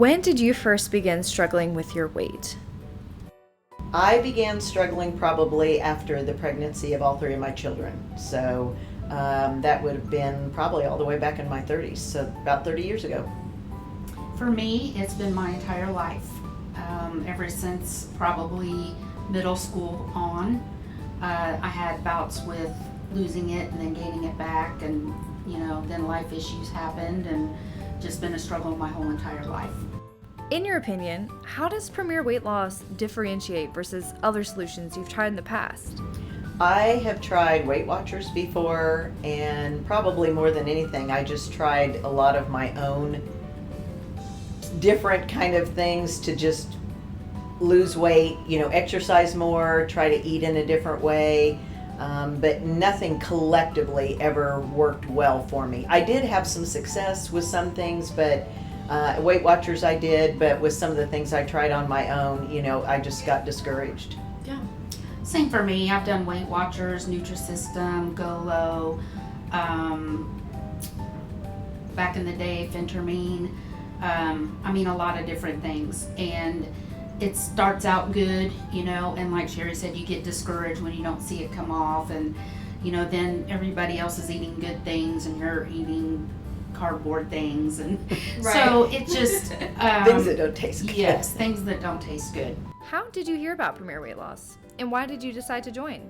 When did you first begin struggling with your weight? I began struggling probably after the pregnancy of all three of my children. So that would have been probably all the way back in my 30s, so about 30 years ago. For me, it's been my entire life, ever since probably middle school on. I had bouts with losing it and then gaining it back, and then life issues happened, and just been a struggle my whole entire life. In your opinion, how does Premier Weight Loss differentiate versus other solutions you've tried in the past? I have tried Weight Watchers before, and probably more than anything, I just tried a lot of my own different kind of things to just lose weight, exercise more, try to eat in a different way, but nothing collectively ever worked well for me. I did have some success with some things, but Weight Watchers I did, but with some of the things I tried on my own, I just got discouraged. Yeah. Same for me. I've done Weight Watchers, Nutrisystem, GoLo, back in the day, Phentermine, a lot of different things. And it starts out good, and like Sheri said, you get discouraged when you don't see it come off, and then everybody else is eating good things and you're eating cardboard things, and Right. so it just Things that don't taste good. yes, things that don't taste good. How did you hear about Premier Weight Loss? And why did you decide to join?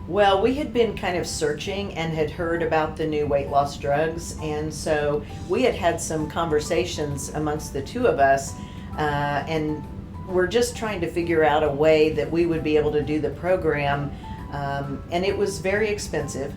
Well, we had been kind of searching and had heard about the new weight loss drugs, and so we had had some conversations amongst the two of us, and we're just trying to figure out a way that we would be able to do the program, and it was very expensive,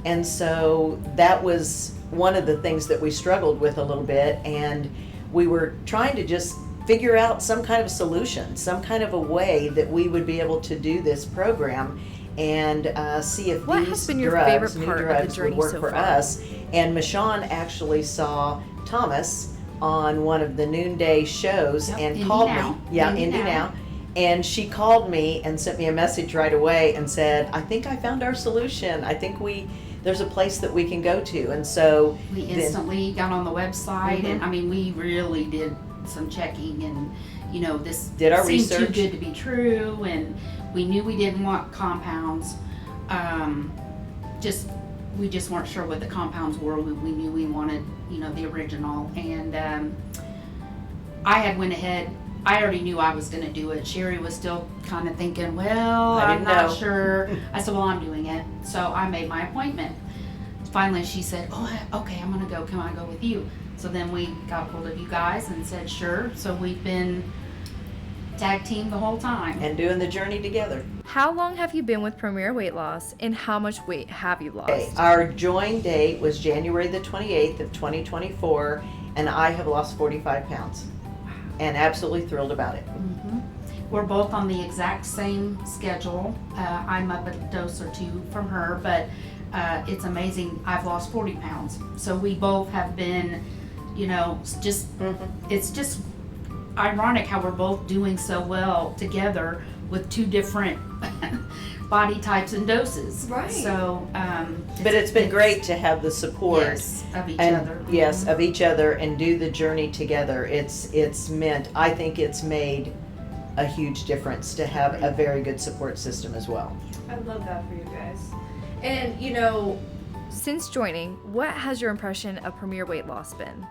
and so that was one of the things that we struggled with a little bit, and we were trying to just figure out some kind of solution, some kind of a way that we would be able to do this program and see if What these has been your drugs, favorite new part of the drugs, journey would work so for far? us. And Machaun actually saw Thomas on one of the noonday shows Yep, and Indy called Now. me. Yeah, Indy Indy Now. Now. And she called me and sent me a message right away and said, I think I found our solution. I think there's a place that we can go to. And so We then- instantly got on the website, Mhm. and we really did some checking, and this Did our seemed too research. good to be true, and we knew we didn't want compounds. We just weren't sure what the compounds were. We knew we wanted the original, and I had went ahead. I already knew I was going to do it. Sheri was still kind of thinking, well, I I'm didn't not know. sure. I said, well, I'm doing it. So I made my appointment. Finally, she said, oh, okay, I'm going to go. Can I go with you? So then we got hold of you guys and said, sure. So we've been tag team the whole time. and doing the journey together. How long have you been with Premier Weight Loss, and how much weight have you lost? Okay, our join date was January the 28th of 2024, and I have lost 45 pounds. And absolutely thrilled about it. Mhm. We're both on the exact same schedule. I'm up a dose or two from her, but it's amazing. I've lost 40 pounds. So we both have been, it's just ironic how we're both doing so well together with two different body types and doses. Right. So, But it's been great to have the support. Yes, of each And other. yes, Mhm. of each other, and do the journey together. I think it's made a huge difference to have a very good support system as well. I love that for you guys. And Since joining, what has your impression of Premier Weight Loss been?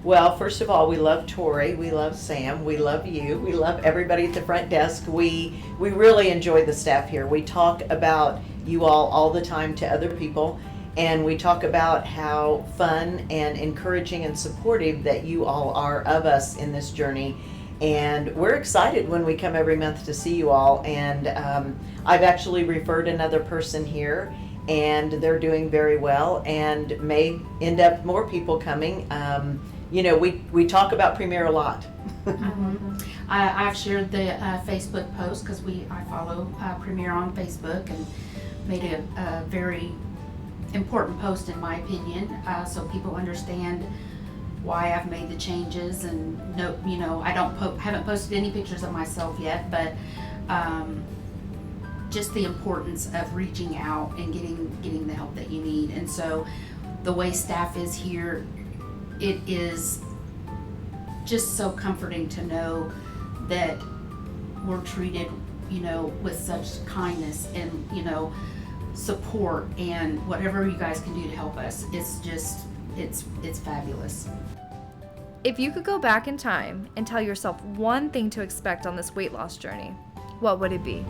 Well, first of all, we love Tori, we love Sam, we love you, we love everybody at the front desk. We really enjoy the staff here. We talk about you all the time to other people, and we talk about how fun and encouraging and supportive that you all are of us in this journey. And we're excited when we come every month to see you all. And I've actually referred another person here, and they're doing very well, and may end up more people coming. We talk about Premier a lot. Mhm. I've shared the Facebook post because I follow Premier on Facebook, and made a very important post in my opinion, so people understand why I've made the changes. And I haven't posted any pictures of myself yet, but just the importance of reaching out and getting the help that you need. And so the way staff is here, it is just so comforting to know that we're treated, with such kindness and, support, and whatever you guys can do to help us. It's fabulous. If you could go back in time and tell yourself one thing to expect on this weight loss journey, what would it be?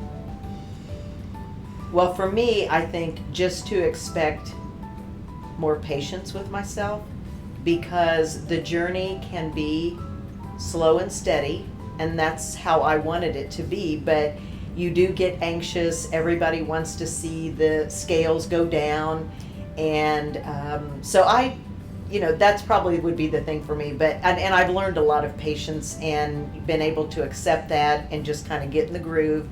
Well, for me, I think just to expect more patience with myself, because the journey can be slow and steady, and that's how I wanted it to be, but you do get anxious. Everybody wants to see the scales go down, and so that's probably would be the thing for me. But and I've learned a lot of patience and been able to accept that and just kind of get in the groove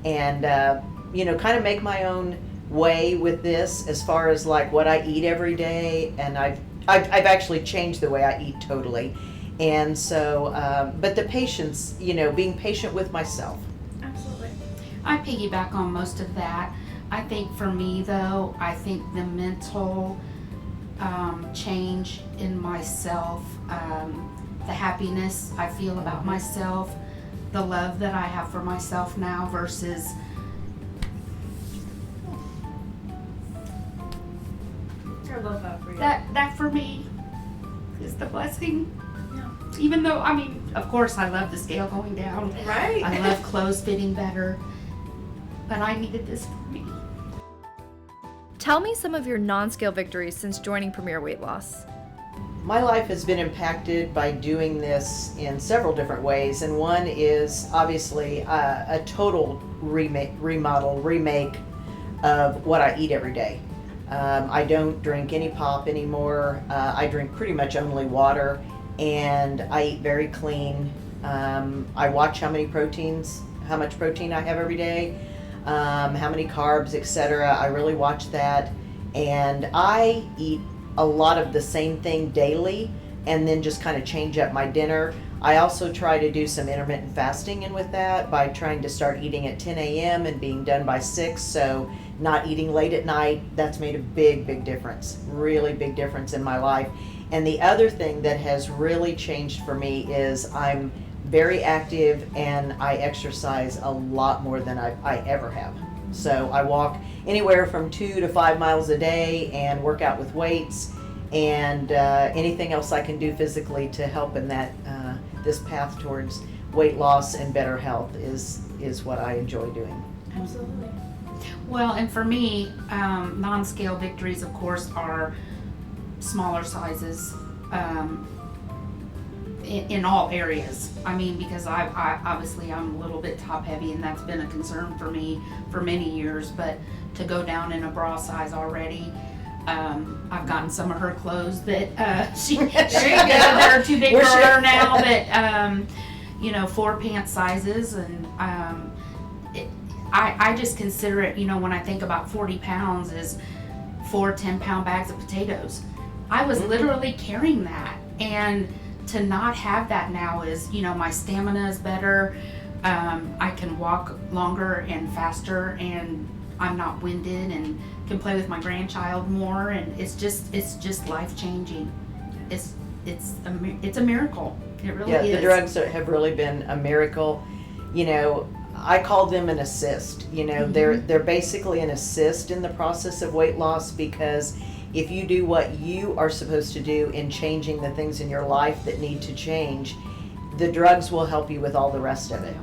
and kind of make my own way with this as far as like what I eat every day. And I've actually changed the way I eat totally. And so, but the patience, being patient with myself. Absolutely. I piggyback on most of that. I think for me though, I think the mental change in myself, the happiness I feel about myself, the love that I have for myself now versus I love that for you. that for me is the blessing. Yeah. Even though, of course I love the scale going down. Right. I love clothes fitting better, but I needed this for me. Tell me some of your non-scale victories since joining Premier Weight Loss. My life has been impacted by doing this in several different ways, and one is obviously a total remake of what I eat every day. I don't drink any pop anymore. I drink pretty much only water, and I eat very clean. I watch how much protein I have every day, how many carbs, etc. I really watch that, and I eat a lot of the same thing daily and then just kind of change up my dinner. I also try to do some intermittent fasting in with that by trying to start eating at 10 a.m. and being done by 6, so not eating late at night. That's made a big difference, really big difference in my life. And the other thing that has really changed for me is I'm very active and I exercise a lot more than I ever have. So I walk anywhere from 2 to 5 miles a day and work out with weights, and anything else I can do physically to help in that this path towards weight loss and better health is what I enjoy doing. Absolutely. Well, and for me, non-scale victories, of course, are smaller sizes in all areas. Because I obviously I'm a little bit top heavy, and that's been a concern for me for many years. But to go down in a bra size already, I've gotten some of her clothes that they're too big for her now. But 4 pant sizes, and I just consider it. When I think about 40 pounds is 4 10-pound bags of potatoes. I was literally carrying that, and to not have that now is, my stamina is better. I can walk longer and faster, and I'm not winded, and can play with my grandchild more, and it's just life changing. It's a miracle. It really is. The drugs have really been a miracle. I call them an assist. They're basically an assist in the process of weight loss, because if you do what you are supposed to do in changing the things in your life that need to change, the drugs will help you with all the rest of it.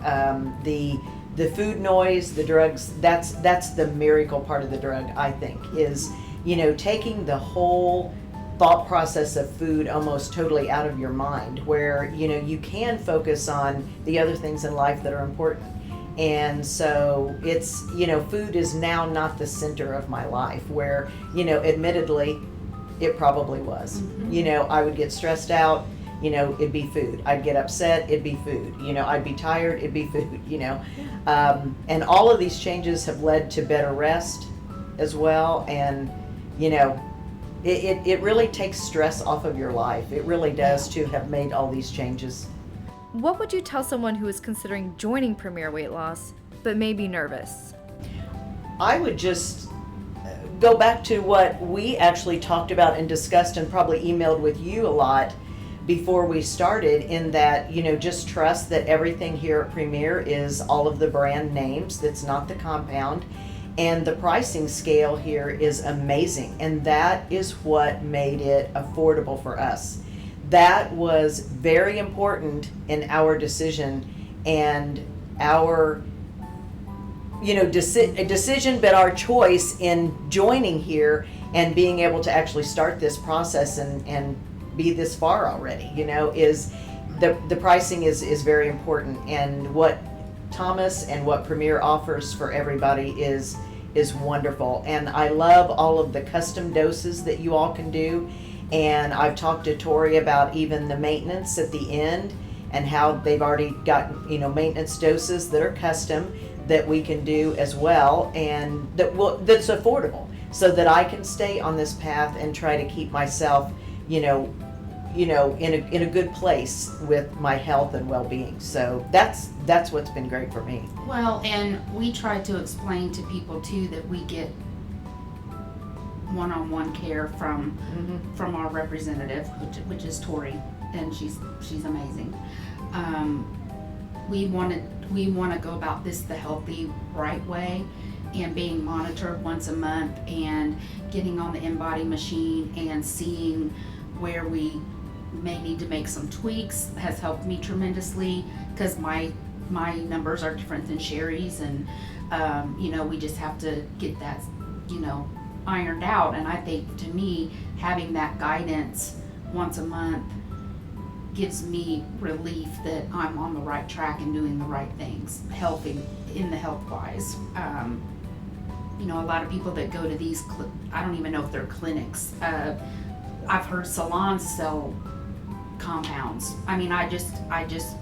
The food noise, the drugs, that's the miracle part of the drug, I think, is, taking the whole thought process of food almost totally out of your mind, where, you can focus on the other things in life that are important. And so it's, food is now not the center of my life, where, admittedly, it probably was. Mm-hmm. I would get stressed out, it'd be food. I'd get upset, it'd be food. I'd be tired, it'd be food, and all of these changes have led to better rest as well. And, it really takes stress off of your life. It really does, to have made all these changes. What would you tell someone who is considering joining Premier Weight Loss but may be nervous? I would just go back to what we actually talked about and discussed and probably emailed with you a lot, before we started, in that, just trust that everything here at Premier is all of the brand names. That's not the compound. And the pricing scale here is amazing. And that is what made it affordable for us. That was very important in our decision and our, decision, but our choice in joining here and being able to actually start this process and be this far already, is the pricing is very important. And what Thomas and what Premier offers for everybody is wonderful. And I love all of the custom doses that you all can do. And I've talked to Tori about even the maintenance at the end and how they've already got, maintenance doses that are custom that we can do as well, and that's affordable, so that I can stay on this path and try to keep myself, in a good place with my health and well-being. So that's what's been great for me. Well, and we try to explain to people too that we get one-on-one care from our representative, which is Tori, and she's amazing. We want to go about this the healthy, right way, and being monitored once a month and getting on the InBody machine and seeing where we may need to make some tweaks has helped me tremendously, because my numbers are different than Sheri's, and we just have to get that ironed out. And I think, to me, having that guidance once a month gives me relief that I'm on the right track and doing the right things, helping in the health wise. A lot of people that go to these, I don't even know if they're clinics. I've heard salons sell compounds. I mean, I just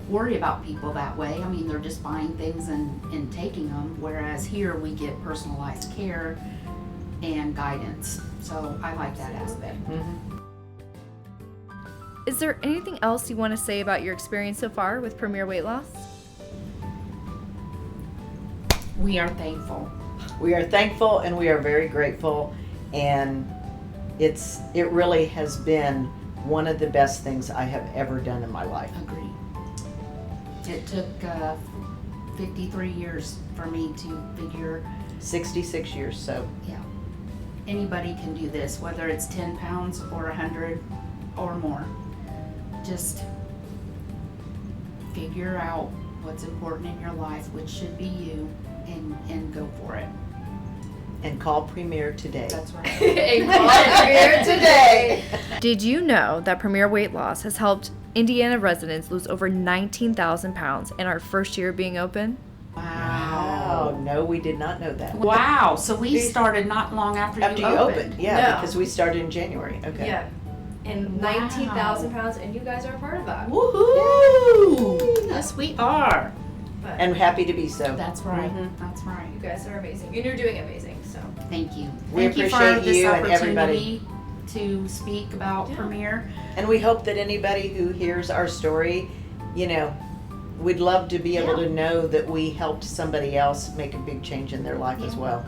worry about people that way. I mean, they're just buying things and taking them, whereas here we get personalized care and guidance. So I like that aspect. Is there anything else you want to say about your experience so far with Premier Weight Loss? We are thankful. We are thankful and we are very grateful, and it really has been one of the best things I have ever done in my life. Agreed. It took 53 years for me to figure. 66 years, so. Yeah. Anybody can do this, whether it's 10 pounds or 100 or more. Just figure out what's important in your life, which should be you, and go for it. And call Premier today. That's right. And call Premier today. Did you know that Premier Weight Loss has helped Indiana residents lose over 19,000 pounds in our first year of being open? Wow. No, we did not know that. Wow. So we started not long after After you opened. Yeah, No. because we started in January. Okay. Yeah. And Wow. 19,000 pounds, and you guys are a part of that. Woohoo! Yes, we are. But And happy to be so. That's right. Mhm. That's right. you guys are amazing. And you're doing amazing, so. Thank you. We Thank you for appreciate this you and everybody. opportunity to speak about Yeah. Premier. And we hope that anybody who hears our story, we'd love to be able to know that we helped somebody else make a big change in their life as Yeah. well.